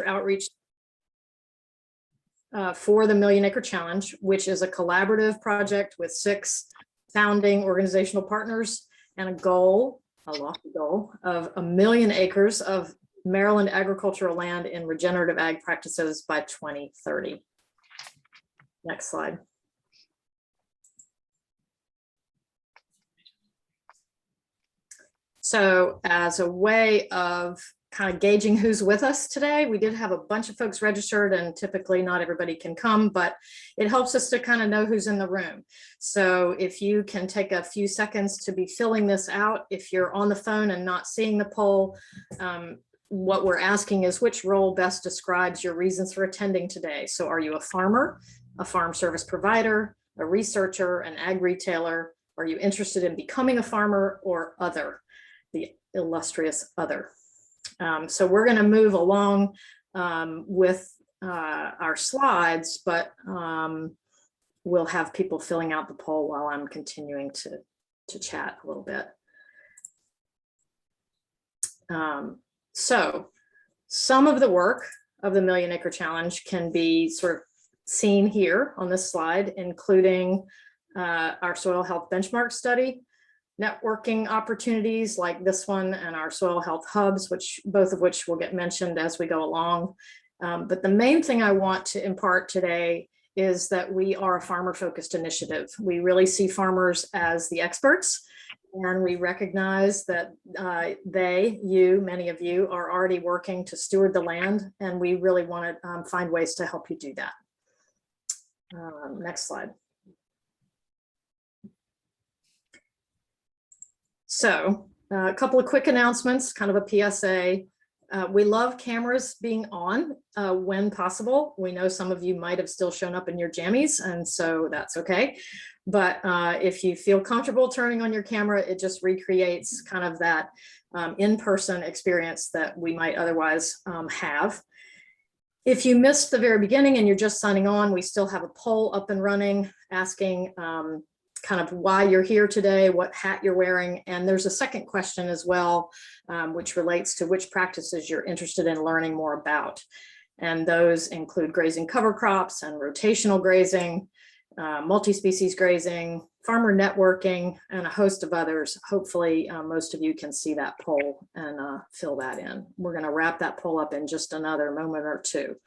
outreach for the Million Acre Challenge, which is a collaborative project with 6 founding organizational partners and a lofty goal of 1 million acres of Maryland agricultural land in regenerative ag practices by 2030. Next slide. So as a way of kind of gauging who's with us today, we did have a bunch of folks registered, and typically not everybody can come, but it helps us to kind of know who's in the room. So if you can take a few seconds to be filling this out, if you're on the phone and not seeing the poll, what we're asking is which role best describes your reasons for attending today. So are you a farmer, a farm service provider, a researcher, an ag retailer? Are you interested in becoming a farmer, or other? The illustrious other. So we're going to move along with our slides, but we'll have people filling out the poll while I'm continuing to chat a little bit. So some of the work of the Million Acre Challenge can be sort of seen here on this slide, including our soil health benchmark study, networking opportunities like this one, and our soil health hubs, both of which will get mentioned as we go along. But the main thing I want to impart today is that we are a farmer-focused initiative. We really see farmers as the experts, and we recognize that many of you are already working to steward the land, and we really want to find ways to help you do that. Next slide. So a couple of quick announcements, kind of a PSA. We love cameras being on when possible. We know some of you might have still shown up in your jammies, and so that's okay. But if you feel comfortable turning on your camera, it just recreates kind of that in-person experience that we might otherwise have. If you missed the very beginning and you're just signing on, we still have a poll up and running asking kind of why you're here today, what hat you're wearing. And there's a second question as well, which relates to which practices you're interested in learning more about. And those include grazing cover crops and rotational grazing, multi-species grazing, farmer networking, and a host of others. Hopefully most of you can see that poll and fill that in. We're going to wrap that poll up in just another moment or two.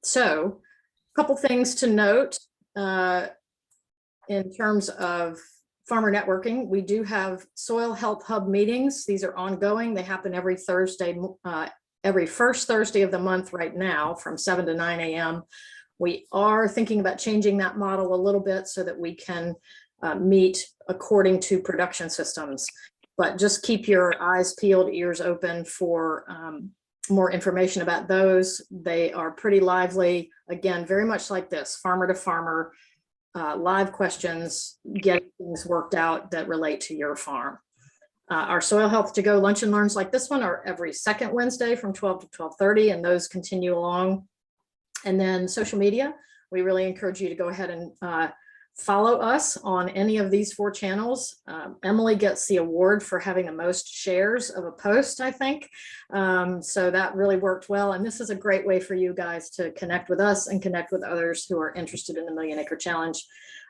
So a couple things to note. In terms of farmer networking, we do have soil health hub meetings. These are ongoing. They happen every Thursday, every first Thursday of the month right now from 7 to 9 a.m. We are thinking about changing that model a little bit so that we can meet according to production systems, but just keep your eyes peeled, ears open for more information about those. They are pretty lively. Again, very much like this, farmer to farmer, live questions, get things worked out that relate to your farm. Our soil health to go lunch and learns like this one are every second Wednesday from 12 to 12:30, and those continue along. And then social media, we really encourage you to go ahead and follow us on any of these 4 channels. Emily gets the award for having the most shares of a post, I think. So that really worked well. And this is a great way for you guys to connect with us and connect with others who are interested in the Million Acre Challenge.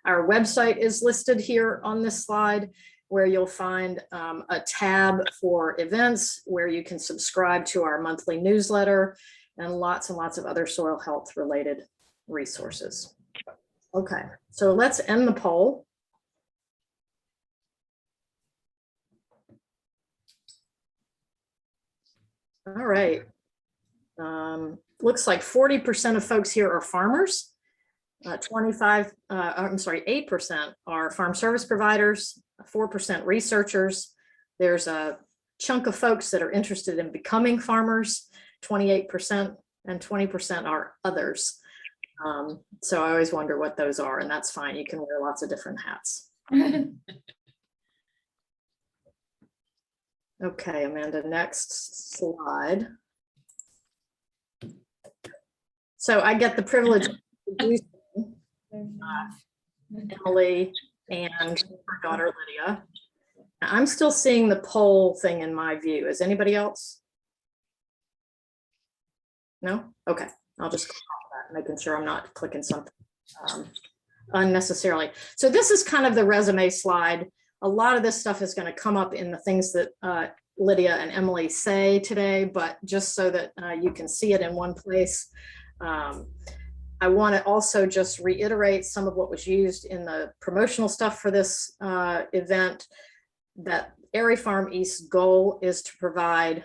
Our website is listed here on this slide, where you'll find a tab for events, where you can subscribe to our monthly newsletter, and lots of other soil health related resources. Okay, so let's end the poll. All right. Looks like 40% of folks here are farmers. 8% are farm service providers, 4% researchers. There's a chunk of folks that are interested in becoming farmers, 28%, and 20% are others. So I always wonder what those are, and that's fine. You can wear lots of different hats. Okay, Amanda, next slide. So I get the privilege of introducing Emily and her daughter, Lydia. I'm still seeing the poll thing in my view. Is anybody else No? Okay, I'll just click off that, making sure I'm not clicking something unnecessarily. So this is kind of the resume slide. A lot of this stuff is going to come up in the things that Lydia and Emily say today, but just so that you can see it in one place. I want to also just reiterate some of what was used in the promotional stuff for this event, that Aerie Farm East's goal is to provide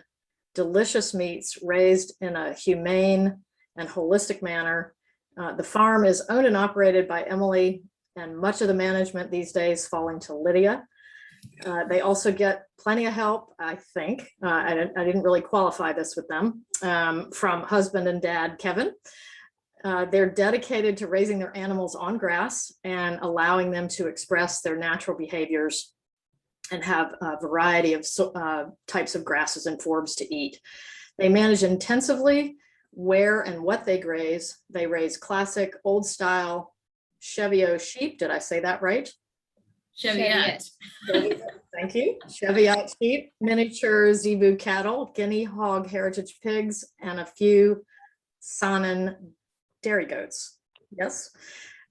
delicious meats raised in a humane and holistic manner. The farm is owned and operated by Emily, and much of the management these days falling to Lydia. They also get plenty of help, I think. I didn't really qualify this with them, from husband and dad, Kevin. They're dedicated to raising their animals on grass and allowing them to express their natural behaviors and have a variety of types of grasses and forbs to eat. They manage intensively where and what they graze. They raise classic old style Cheviot sheep. Did I say that right? Cheviot. Thank you. Cheviot sheep, miniature zebu cattle, guinea hog heritage pigs, and a few Saanen dairy goats. Yes.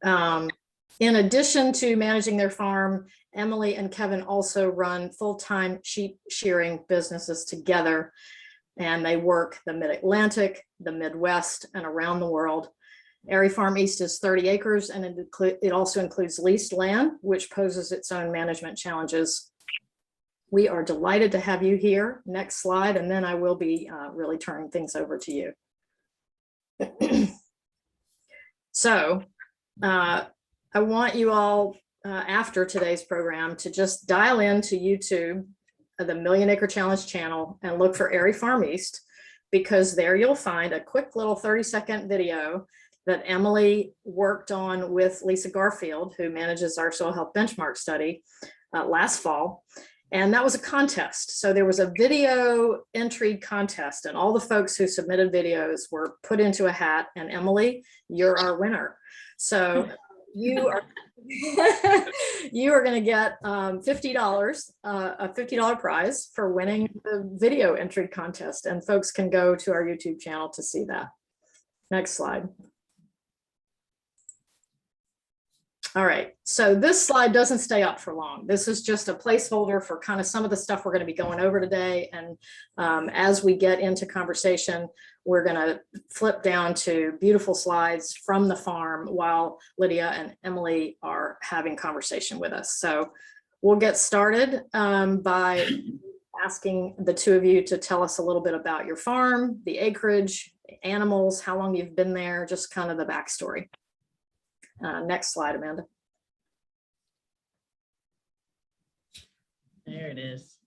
In addition to managing their farm, Emily and Kevin also run full-time sheep shearing businesses together, and they work the Mid-Atlantic, the Midwest, and around the world. Aerie Farm East is 30 acres, and it also includes leased land, which poses its own management challenges. We are delighted to have you here. Next slide, and then I will be really turning things over to you. So I want you all, after today's program, to just dial into YouTube, the Million Acre Challenge channel, and look for Aerie Farm East, because there you'll find a quick little 30-second video that Emily worked on with Lisa Garfield, who manages our soil health benchmark study, last fall. And that was a contest. So there was a video entry contest, and all the folks who submitted videos were put into a hat, and Emily, you're our winner. So you are you are going to get $50, a $50 prize for winning the video entry contest, and folks can go to our YouTube channel to see that. Next slide. All right, so this slide doesn't stay up for long. This is just a placeholder for kind of some of the stuff we're going to be going over today. And as we get into conversation, we're going to flip down to beautiful slides from the farm while Lydia and Emily are having conversation with us. So we'll get started by asking the two of you to tell us a little bit about your farm, the acreage, the animals, how long you've been there, just kind of the backstory. Next slide, Amanda. There it is.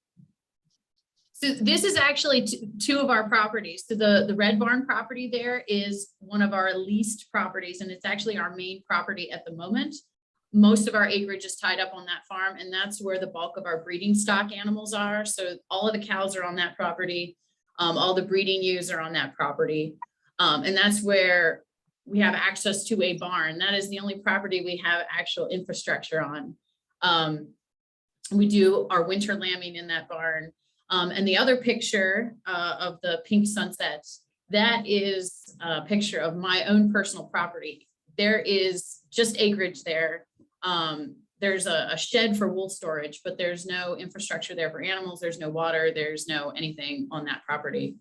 So this is actually two of our properties. So the Red Barn property there is one of our leased properties, and it's actually our main property at the moment. Most of our acreage is tied up on that farm, and that's where the bulk of our breeding stock animals are. So all of the cows are on that property. All the breeding ewes are on that property. And that's where we have access to a barn. That is the only property we have actual infrastructure on. We do our winter lambing in that barn. And the other picture of the pink sunsets, that is a picture of my own personal property. There is just acreage there. There's a shed for wool storage, but there's no infrastructure there for animals. There's no water. There's no anything on that property.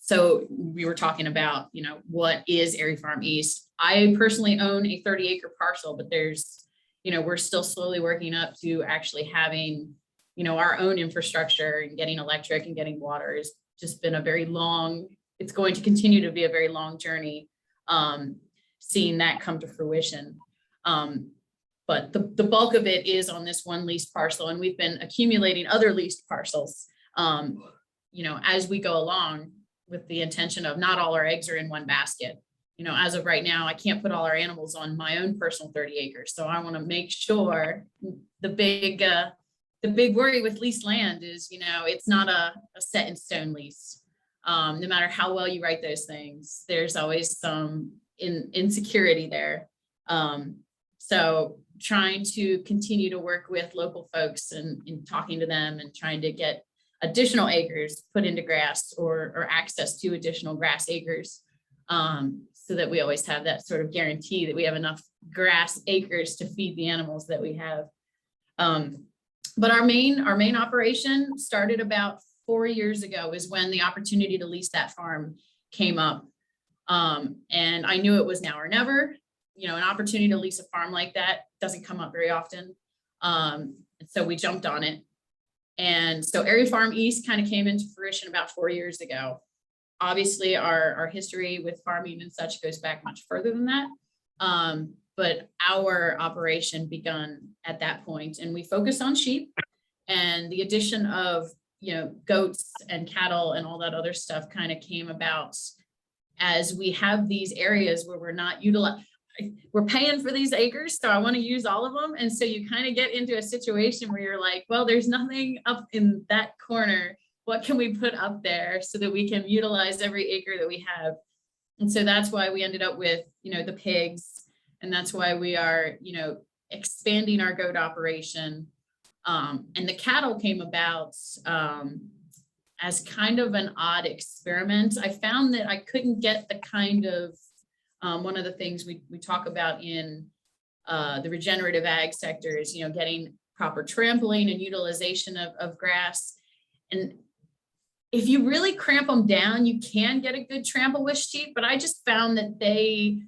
So we were talking about, you know, what is Aerie Farm East? I personally own a 30-acre parcel, but there's, you know, we're still slowly working up to actually having, you know, our own infrastructure, and getting electric and getting water has just been a very long, it's going to continue to be a very long journey, seeing that come to fruition. But the bulk of it is on this one leased parcel, and we've been accumulating other leased parcels, you know, as we go along, with the intention of not all our eggs are in one basket. You know, as of right now, I can't put all our animals on my own personal 30 acres. So I want to make sure the big worry with leased land is, you know, it's not a set in stone lease. No matter how well you write those things, there's always some insecurity there. So trying to continue to work with local folks and talking to them and trying to get additional acres put into grass or access to additional grass acres. So that we always have that sort of guarantee that we have enough grass acres to feed the animals that we have. But our main operation started about 4 years ago, is when the opportunity to lease that farm came up. And I knew it was now or never. You know, an opportunity to lease a farm like that doesn't come up very often. So we jumped on it. And so Aerie Farm East kind of came into fruition about 4 years ago. Obviously, our history with farming and such goes back much further than that. But our operation begun at that point, and we focused on sheep, and the addition of, you know, goats and cattle and all that other stuff kind of came about as we have these areas where we're not utilizing. We're paying for these acres, so I want to use all of them. And so you kind of get into a situation where you're like, well, there's nothing up in that corner. What can we put up there so that we can utilize every acre that we have? And so that's why we ended up with, you know, the pigs. And that's why we are, you know, expanding our goat operation. And the cattle came about as kind of an odd experiment. I found that I couldn't get the kind of, one of the things we talk about in the regenerative ag sector is, you know, getting proper trampling and utilization of grass. And if you really cramp them down, you can get a good trample with sheep, but I just found that they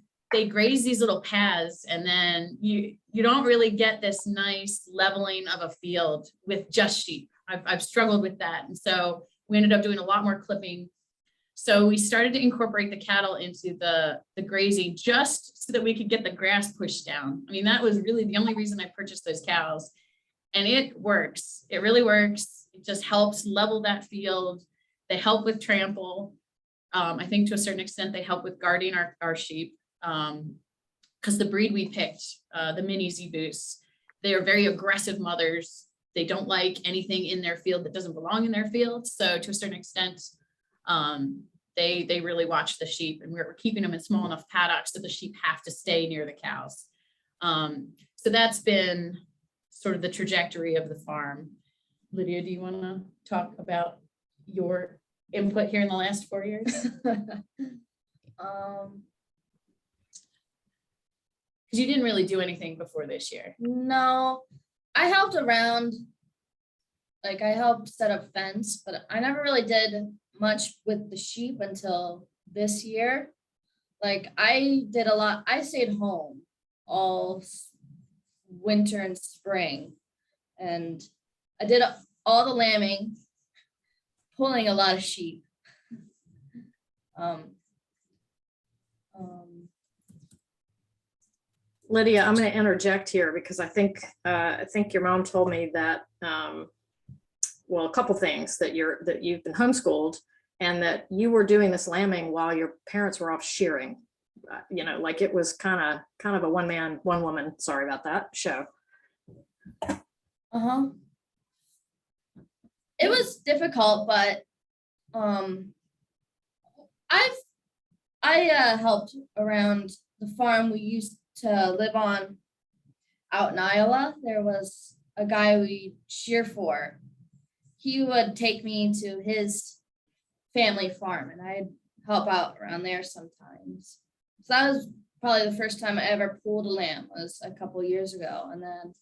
graze these little paths, and then you don't really get this nice leveling of a field with just sheep. I've struggled with that. And so we ended up doing a lot more clipping. So we started to incorporate the cattle into the grazing just so that we could get the grass pushed down. I mean, that was really the only reason I purchased those cows. And it works. It really works. It just helps level that field. They help with trample. I think to a certain extent, they help with guarding our sheep. Because the breed we picked, the mini Zeeboos, they are very aggressive mothers. They don't like anything in their field that doesn't belong in their field. So to a certain extent, they really watch the sheep, and we're keeping them in small enough paddocks that the sheep have to stay near the cows. So that's been sort of the trajectory of the farm. Lydia, do you want to talk about your input here in the last 4 years? Because you didn't really do anything before this year. No, I helped around, like I helped set up fence, but I never really did much with the sheep until this year. Like I did a lot, I stayed home all winter and spring, and I did all the lambing, pulling a lot of sheep. Lydia, I'm going to interject here because I think your mom told me that, well, a couple things, that you've been homeschooled and that you were doing this lambing while your parents were off shearing. You know, like it was kind of a one man, one woman, sorry about that, show. It was difficult, but I helped around the farm we used to live on out in Iowa. There was a guy we shear for. He would take me to his family farm, and I'd help out around there sometimes. So that was probably the first time I ever pulled a lamb, was a couple years ago. And then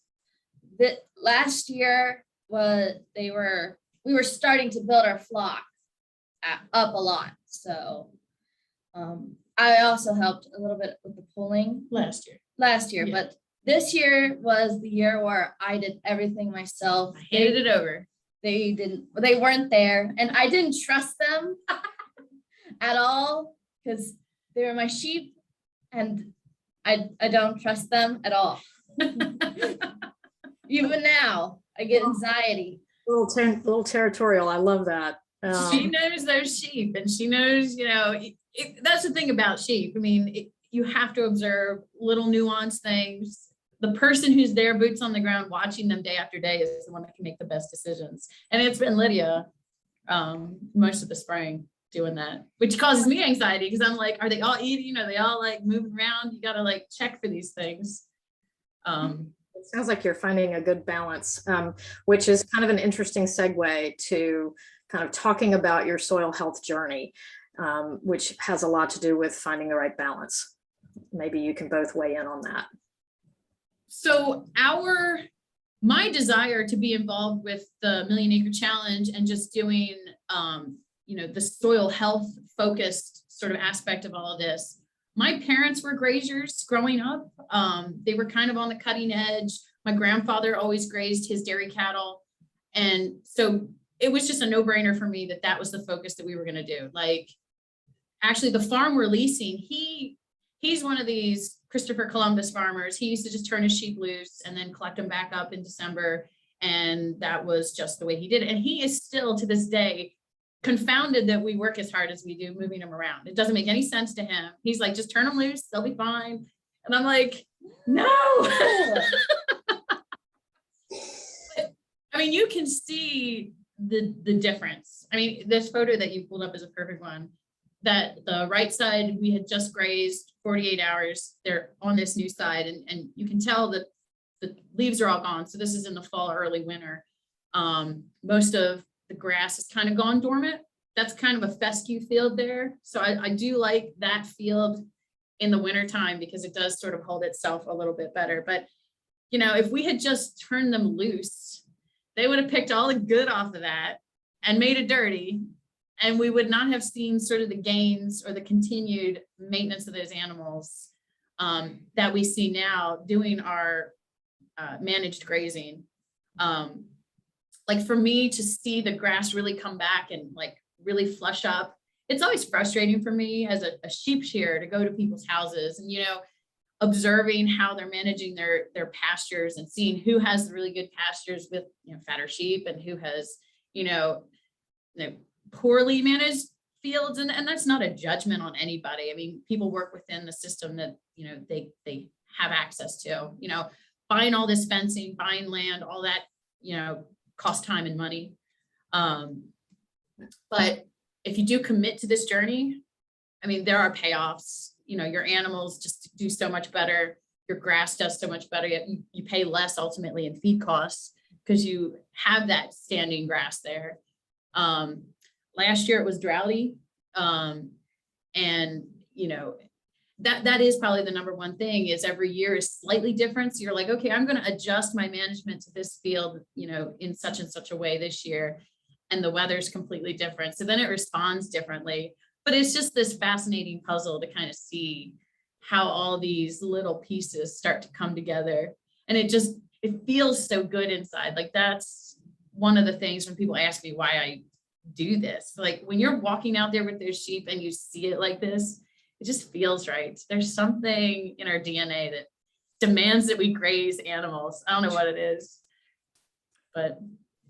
last year we were starting to build our flock up a lot. So I also helped a little bit with the pulling Last year. yeah. Yeah. But this year was the year where I did everything myself. I handed it over. They weren't there, and I didn't trust them at all because they were my sheep, and I don't trust them at all. Even now, I get anxiety. Little territorial. I love that. She knows those sheep, and she knows, you know, that's the thing about sheep. I mean, you have to observe little nuanced things. The person who's there, boots on the ground, watching them day after day is the one that can make the best decisions. And it's been Lydia most of the spring doing that, which causes me anxiety because I'm like, are they all eating? Are they all like moving around? You got to like check for these things. Sounds like you're finding a good balance, which is kind of an interesting segue to kind of talking about your soil health journey, which has a lot to do with finding the right balance. Maybe you can both weigh in on that. So my desire to be involved with the Million Acre Challenge and just doing, the soil health focused sort of aspect of all of this. My parents were graziers growing up. They were kind of on the cutting edge. My grandfather always grazed his dairy cattle. And so it was just a no-brainer for me that that was the focus that we were going to do. Like, actually, the farm we're leasing, he's one of these Christopher Columbus farmers. He used to just turn his sheep loose and then collect them back up in December. And that was just the way he did it. And he is still, to this day, confounded that we work as hard as we do moving them around. It doesn't make any sense to him. He's like, just turn them loose, they'll be fine. And I'm like, no. I mean, you can see the difference. I mean, this photo that you pulled up is a perfect one. That the right side, we had just grazed 48 hours. They're on this new side, and you can tell that the leaves are all gone. So this is in the fall, early winter. Most of the grass is kind of gone dormant. That's kind of a fescue field there. So I do like that field in the winter time because it does sort of hold itself a little bit better. But, if we had just turned them loose, they would have picked all the good off of that and made it dirty. And we would not have seen sort of the gains or the continued maintenance of those animals that we see now doing our managed grazing. Like, for me to see the grass really come back and like really flush up, it's always frustrating for me as a sheep shearer to go to people's houses and, observing how they're managing their pastures and seeing who has the really good pastures with, fatter sheep and who has, poorly managed fields. And that's not a judgment on anybody. I mean, people work within the system that, they have access to, buying all this fencing, buying land, all that, cost time and money. But if you do commit to this journey, I mean, there are payoffs. Your animals just do so much better. Your grass does so much better. You pay less ultimately in feed costs because you have that standing grass there. Last year it was droughty. That is probably the number one thing is every year is slightly different. So you're like, okay, I'm going to adjust my management to this field, in such and such a way this year. And the weather's completely different. So then it responds differently. But it's just this fascinating puzzle to kind of see how all these little pieces start to come together. And it feels so good inside. Like, that's one of the things when people ask me why I do this. Like, when you're walking out there with those sheep and you see it like this, it just feels right. There's something in our DNA that demands that we graze animals. I don't know what it is, but.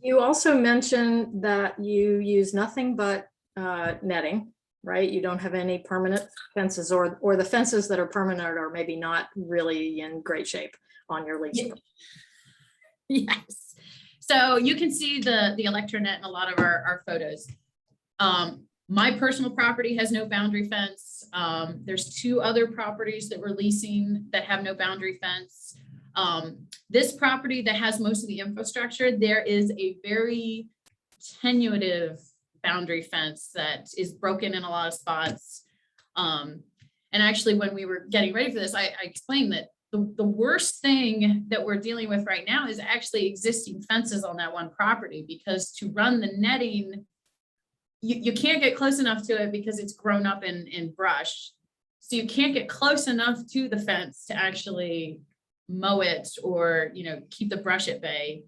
You also mentioned that you use nothing but netting, right? You don't have any permanent fences, or the fences that are permanent are maybe not really in great shape on your lease. Yes. So you can see the electronet in a lot of our photos. My personal property has no boundary fence. There's 2 other properties that we're leasing that have no boundary fence. This property that has most of the infrastructure, there is a very tenuative boundary fence that is broken in a lot of spots. And actually, when we were getting ready for this, I explained that the worst thing that we're dealing with right now is actually existing fences on that one property, because to run the netting, you can't get close enough to it because it's grown up in brush. So you can't get close enough to the fence to actually mow it or, keep the brush at bay.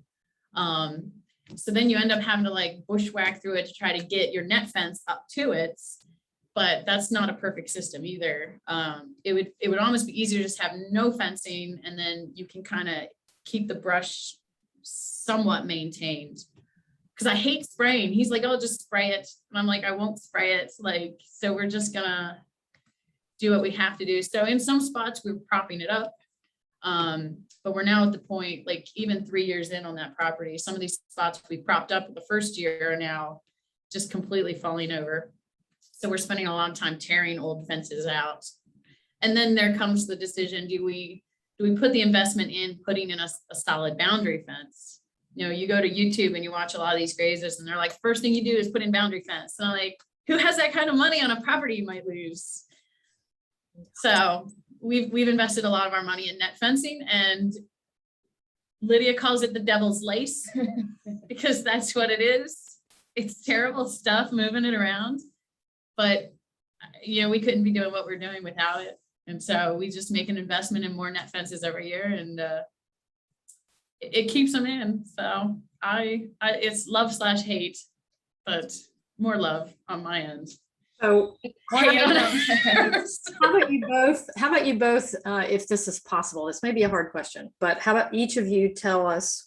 So then you end up having to like bushwhack through it to try to get your net fence up to it. But that's not a perfect system either. It would almost be easier to just have no fencing, and then you can kind of keep the brush somewhat maintained. Because I hate spraying. He's like, oh, just spray it. And I'm like, I won't spray it. Like, so we're just gonna do what we have to do. So in some spots we're propping it up. But we're now at the point, like even 3 years in on that property, some of these spots we propped up the first year are now just completely falling over. So we're spending a lot of time tearing old fences out. And then there comes the decision, do we do we put the investment in putting in a solid boundary fence? You know, you go to YouTube and you watch a lot of these grazers and they're like, first thing you do is put in boundary fence. And I'm like, who has that kind of money on a property you might lose? So we've invested a lot of our money in net fencing, and Lydia calls it the devil's lace because that's what it is. It's terrible stuff moving it around, but you know, we couldn't be doing what we're doing without it. And so we just make an investment in more net fences every year, and it keeps them in. So it's love/hate, but more love on my end. So how Hate on about you both, if this is possible, this may be a hard question, but how about each of you tell us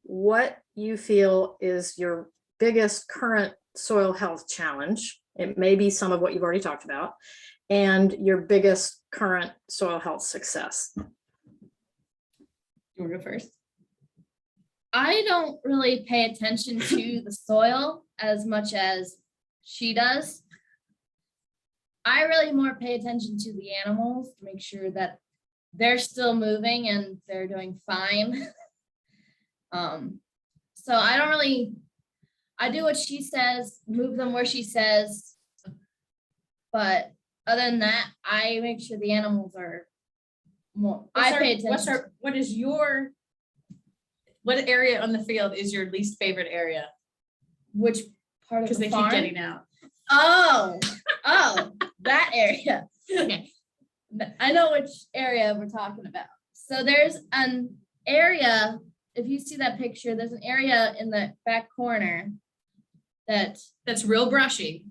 what you feel is your biggest current soil health challenge? It may be some of what you've already talked about, and your biggest current soil health success. You want to go first? I don't really pay attention to the soil as much as she does. I really more pay attention to the animals to make sure that they're still moving and they're doing fine. So I don't really, I do what she says, move them where she says. But other than that, I make sure the animals are more, I pay attention. What area on the field is your least favorite area? Which part of Because the they farm? keep getting out. Oh, that area. Okay. I know which area we're talking about. So there's an area, if you see that picture, there's an area in the back corner that's real brushy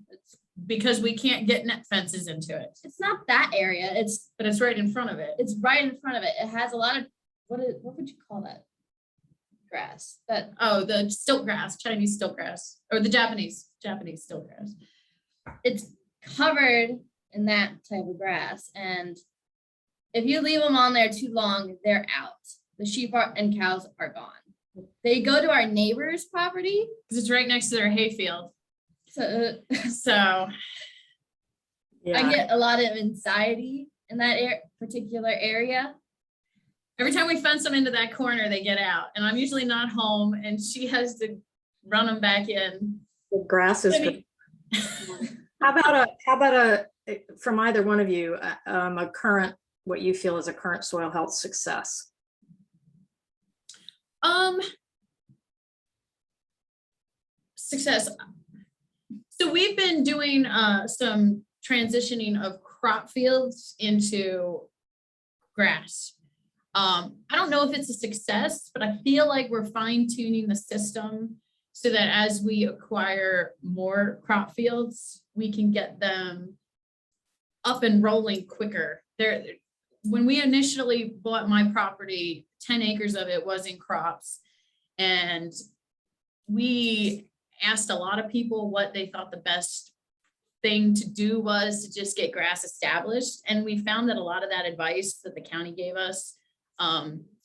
because we can't get net fences into it. it's not that area. But it's right in front of it. It's right in front of it. It has a lot of what would you call that? Grass. That Oh, the stilt grass, Chinese stilt grass, or the Japanese stilt grass. it's covered in that type of grass. And if you leave them on there too long, they're out. The sheep and cows are gone. They go to our neighbor's property. Because it's right next to their hayfield. So So I get a lot of anxiety in that particular area. every time we fence them into that corner, they get out. And I'm usually not home and she has to run them back in. The grass is good. How about a from either one of you, a current, what you feel is a current soil health success? Success. So we've been doing some transitioning of crop fields into grass. I don't know if it's a success, but I feel like we're fine tuning the system so that as we acquire more crop fields, we can get them up and rolling quicker. When we initially bought my property, 10 acres of it was in crops. And we asked a lot of people what they thought the best thing to do was to just get grass established. And we found that a lot of that advice that the county gave us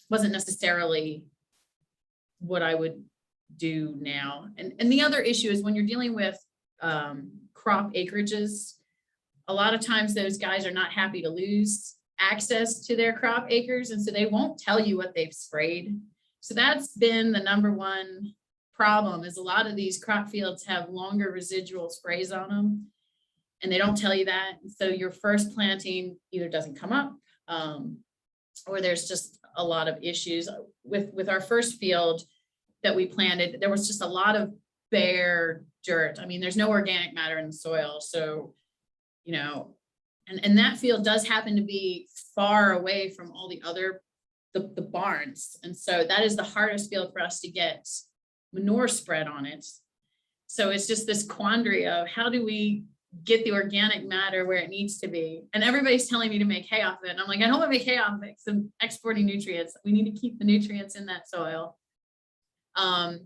wasn't necessarily what I would do now. And the other issue is when you're dealing with crop acreages, a lot of times those guys are not happy to lose access to their crop acres. And so they won't tell you what they've sprayed. So that's been the number one problem, is a lot of these crop fields have longer residual sprays on them and they don't tell you that. So your first planting either doesn't come up or there's just a lot of issues with our first field that we planted. There was just a lot of bare dirt. I mean, there's no organic matter in the soil. So, you know, and that field does happen to be far away from all the other, the barns. And so that is the hardest field for us to get manure spread on it. So it's just this quandary of how do we get the organic matter where it needs to be? And everybody's telling me to make hay off of it. And I'm like, I don't want to make hay off of it because I'm exporting nutrients. We need to keep the nutrients in that soil. But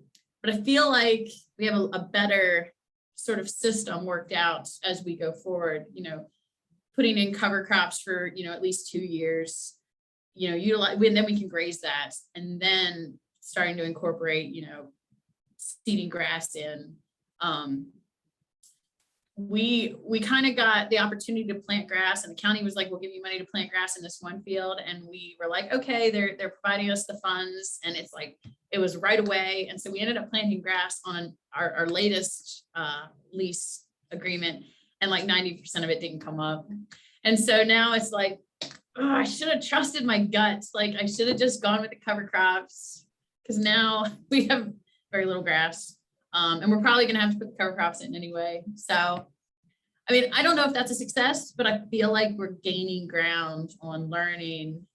I feel like we have a better sort of system worked out as we go forward, you know, putting in cover crops for, you know, at least 2 years, you know, then we can graze that, and then starting to incorporate, you know, seeding grass in. we kind of got the opportunity to plant grass, and the county was like, we'll give you money to plant grass in this one field. And we were like, okay, they're providing us the funds. And it's like, it was right away. And so we ended up planting grass on our latest lease agreement, and like 90% of it didn't come up. And so now it's like, oh, I should have trusted my gut. Like I should have just gone with the cover crops, because now we have very little grass. And we're probably gonna have to put the cover crops in anyway. So, I mean, I don't know if that's a success, but I feel like we're gaining ground on learning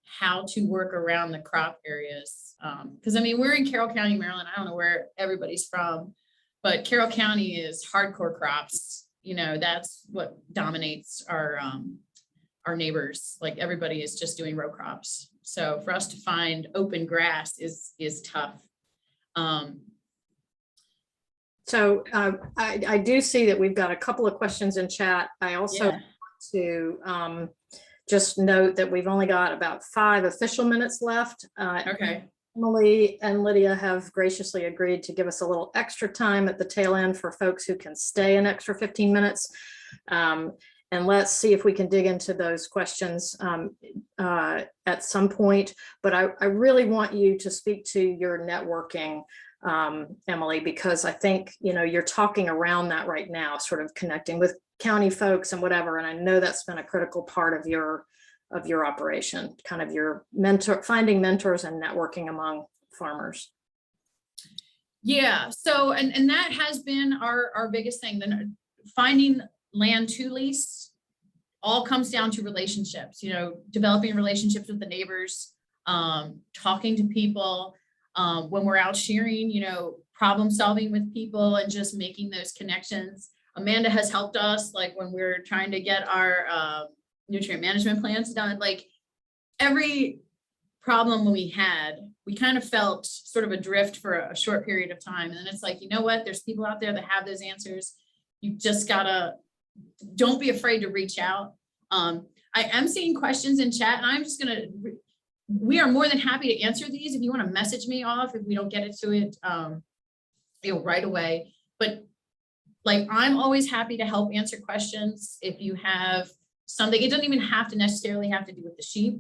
how to work around the crop areas. Because I mean, we're in Carroll County, Maryland. I don't know where everybody's from, but Carroll County is hardcore crops. You know, that's what dominates our neighbors. Like everybody is just doing row crops. So for us to find open grass is tough. So I do see that we've got a couple of questions in chat. I also Yeah. want to just note that we've only got about 5 official minutes left. Okay. Emily and Lydia have graciously agreed to give us a little extra time at the tail end for folks who can stay an extra 15 minutes. And let's see if we can dig into those questions at some point. But I really want you to speak to your networking, Emily, because I think, you know, you're talking around that right now, sort of connecting with county folks and whatever. And I know that's been a critical part of your operation, kind of your finding mentors and networking among farmers. Yeah. So, and that has been our biggest thing. Then finding land to lease all comes down to relationships, you know, developing relationships with the neighbors, talking to people, when we're out shearing, you know, problem solving with people and just making those connections. Amanda has helped us, like when we're trying to get our nutrient management plans done, like every problem we had, we kind of felt sort of adrift for a short period of time. And then it's like, you know what, there's people out there that have those answers. You just gotta, don't be afraid to reach out. I am seeing questions in chat, and I'm just gonna, we are more than happy to answer these. If you want to message me off, if we don't get it to it, you know, right away. But like, I'm always happy to help answer questions. If you have something, it doesn't even have to necessarily have to do with the sheep,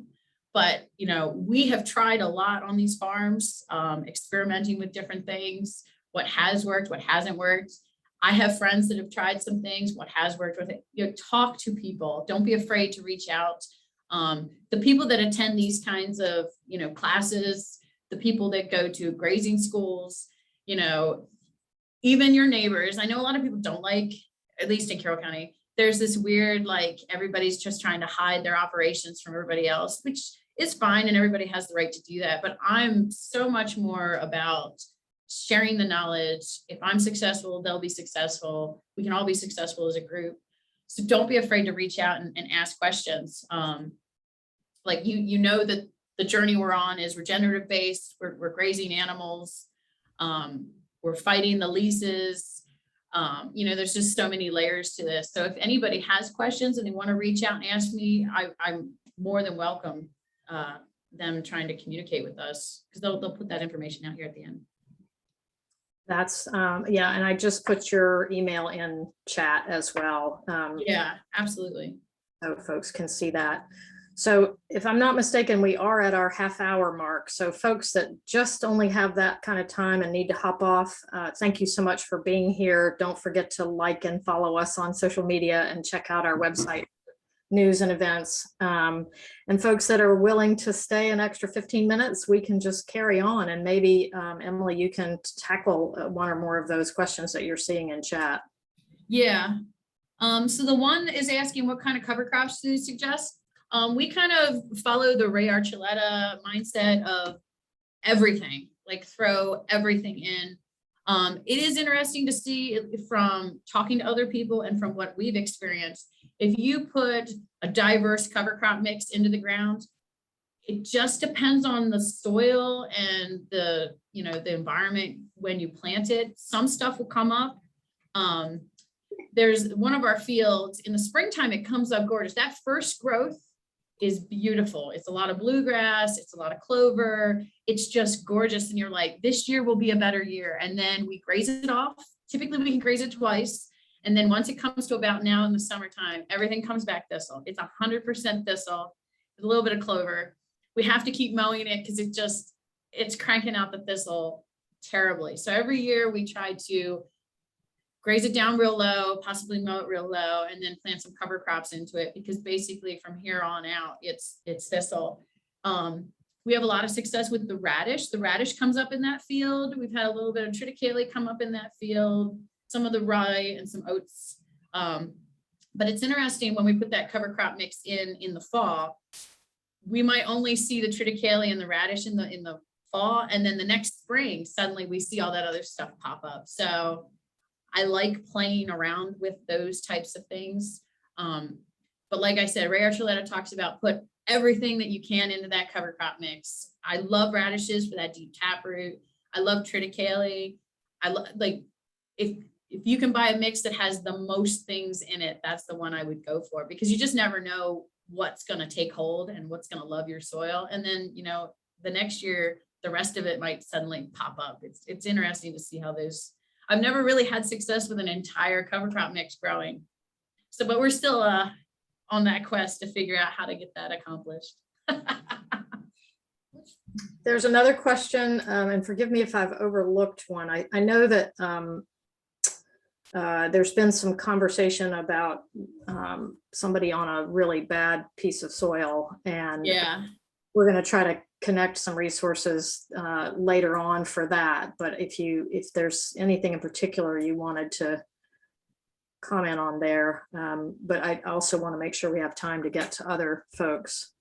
but you know, we have tried a lot on these farms, experimenting with different things, what has worked, what hasn't worked. I have friends that have tried some things, what has worked with it. You know, talk to people. Don't be afraid to reach out. The people that attend these kinds of, you know, classes, the people that go to grazing schools, you know, even your neighbors. I know a lot of people don't like, at least in Carroll County, there's this weird, like everybody's just trying to hide their operations from everybody else, which is fine. And everybody has the right to do that. But I'm so much more about sharing the knowledge. If I'm successful, they'll be successful. We can all be successful as a group. So don't be afraid to reach out and ask questions. Like you know that the journey we're on is regenerative based. We're grazing animals. We're fighting the leases. You know, there's just so many layers to this. So if anybody has questions and they want to reach out and ask me, I'm more than welcome them trying to communicate with us, because they'll put that information out here at the end. That's yeah, and I just put your email in chat as well. Yeah, absolutely. So folks can see that. So if I'm not mistaken, we are at our half-hour mark. So folks that just only have that kind of time and need to hop off, thank you so much for being here. Don't forget to like and follow us on social media and check out our website, news and events. And folks that are willing to stay an extra 15 minutes, we can just carry on. And maybe, Emily, you can tackle one or more of those questions that you're seeing in chat. Yeah. So the one is asking, what kind of cover crops do you suggest? We kind of follow the Ray Archuleta mindset of everything, like throw everything in. It is interesting to see from talking to other people and from what we've experienced, if you put a diverse cover crop mix into the ground, it just depends on the soil and the, you know, the environment when you plant it. Some stuff will come up. There's one of our fields in the springtime, it comes up gorgeous. That first growth is beautiful. It's a lot of bluegrass, it's a lot of clover. It's just gorgeous. And you're like, this year will be a better year. And then we graze it off. Typically we can graze it twice. And then once it comes to about now in the summertime, everything comes back thistle. It's 100% thistle, with a little bit of clover. We have to keep mowing it because it's cranking out the thistle terribly. So every year we try to graze it down real low, possibly mow it real low, and then plant some cover crops into it, because basically from here on out, it's thistle. We have a lot of success with the radish. The radish comes up in that field. We've had a little bit of triticale come up in that field, some of the rye and some oats. But it's interesting when we put that cover crop mix in the fall, we might only see the triticale and the radish in the fall, and then the next spring, suddenly we see all that other stuff pop up. So I like playing around with those types of things. But like I said, Ray Archuleta talks about put everything that you can into that cover crop mix. I love radishes for that deep taproot. I love triticale. Like if you can buy a mix that has the most things in it, that's the one I would go for, because you just never know what's going to take hold and what's going to love your soil. And then, the next year, the rest of it might suddenly pop up. It's interesting to see how those, I've never really had success with an entire cover crop mix growing. So, but we're still on that quest to figure out how to get that accomplished. There's another question, and forgive me if I've overlooked one. I know that there's been some conversation about somebody on a really bad piece of soil, and Yeah. we're going to try to connect some resources later on for that. But if there's anything in particular you wanted to comment on there, but I also want to make sure we have time to get to other folks.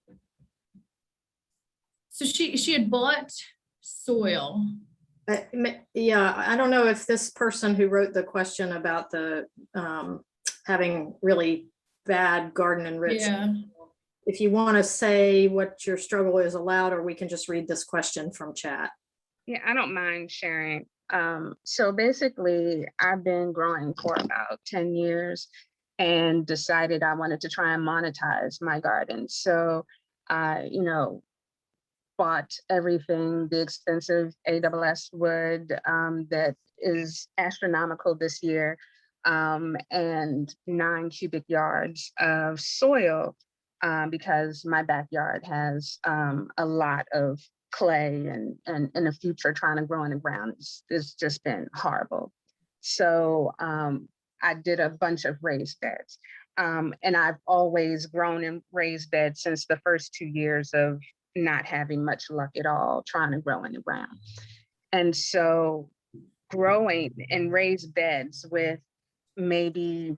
So she had bought soil. Yeah, I don't know if this person who wrote the question about the having really bad garden enriched. Yeah. If you want to say what your struggle is aloud, or we can just read this question from chat. Yeah, I don't mind sharing. So basically, I've been growing for about 10 years and decided I wanted to try and monetize my garden. So I, bought everything, the expensive ASS wood that is astronomical this year, and 9 cubic yards of soil, because my backyard has a lot of clay, and in the future trying to grow in the ground it's just been horrible. So I did a bunch of raised beds, and I've always grown in raised beds since the first 2 years of not having much luck at all trying to grow in the ground. And so growing in raised beds with maybe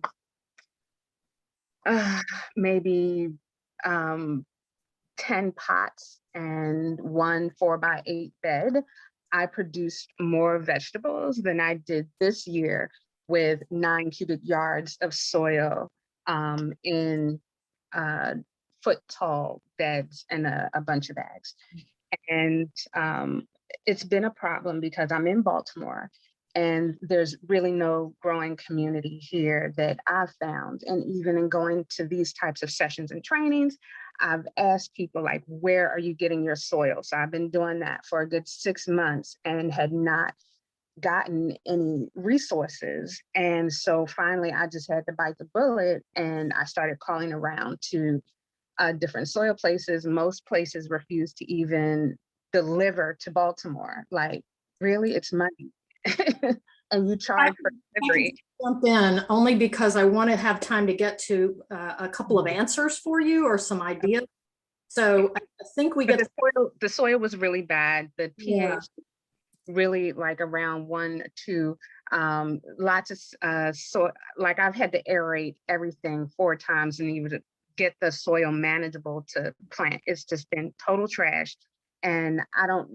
10 pots and 1 4x8 bed, I produced more vegetables than I did this year with 9 cubic yards of soil in foot tall beds and a bunch of bags. And it's been a problem because I'm in Baltimore and there's really no growing community here that I've found. And even in going to these types of sessions and trainings, I've asked people like, where are you getting your soil? So I've been doing that for a good 6 months and had not gotten any resources. And so finally I just had to bite the bullet and I started calling around to different soil places. Most places refuse to even deliver to Baltimore. Like, really, it's money. And you charge for delivery. Jump in only because I want to have time to get to a couple of answers for you or some ideas. So I think we get the soil was really bad. The pH, yeah, really like around 1 or 2. Lots of soil, like I've had to aerate everything 4 times and even to get the soil manageable to plant. It's just been total trash. And I don't